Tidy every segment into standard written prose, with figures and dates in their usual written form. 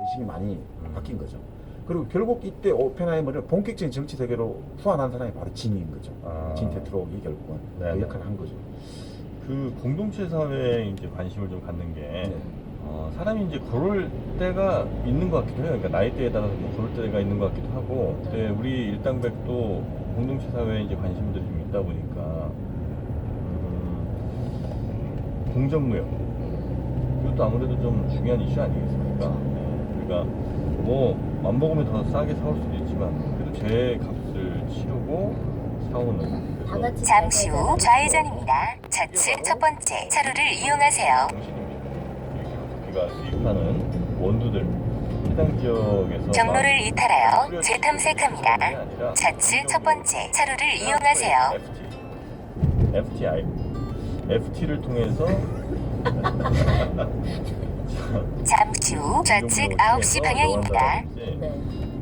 의식이 많이 바뀐 거죠. 그리고 결국 이때 오펜하이머를 본격적인 정치 세계로 후원한 사람이 바로 진인 거죠. 진 테트록이 결국은 그 역할을 한 거죠. 그 공동체 사회에 이제 관심을 좀 갖는 게 네. 사람이 이제 그럴 때가 있는 것 같기도 해요. 그러니까 나이대에 따라서 뭐 그럴 때가 있는 것 같기도 하고, 네, 우리 일당백도 공동체 사회에 이제 관심들이 좀 있다 보니까 공정무역 이것도 아무래도 좀 중요한 이슈 아니겠습니까? 네, 우리가 뭐 맘먹으면 더 싸게 사올 수도 있지만 그래도 제 값을 치르고 사오는. 그래서 잠시 후 좌회전입니다. 좌측 첫 번째 차로를 이용하세요. 정신입니다. 기가 수입하는 원두들 해당 지역에서 경로를 이탈하여 재탐색합니다. 좌측 첫 번째 차로를 이용하세요. FTI FT를 통해서 잠시 후 좌측 9시 방향입니다.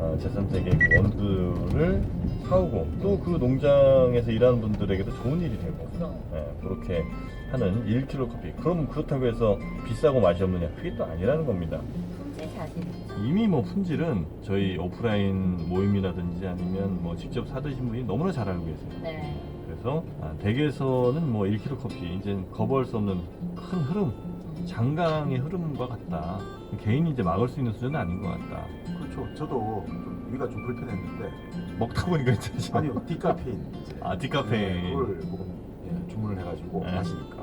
제3세계 원두를 사오고 또 그 농장에서 일하는 분들에게도 좋은 일이 되고, 그렇게 하는 1kg 커피. 그럼 그렇다고 해서 비싸고 맛이 없느냐? 그게 또 아니라는 겁니다. 이미 뭐 품질은 저희 오프라인 모임이라든지 아니면 뭐 직접 사드신 분이 너무나 잘 알고 계세요. 네. 그래서 댁에서는 뭐 1kg 커피 이제 거부할 수 없는 큰 흐름, 장강의 흐름과 같다. 개인이 이제 막을 수 있는 수준은 아닌 것 같다. 그렇죠. 저도 좀 위가 좀 불편했는데 먹다 보니까 진짜 아니요 디카페인 이제 디카페인. 그걸 조금 주문을 해가지고 네. 마시니까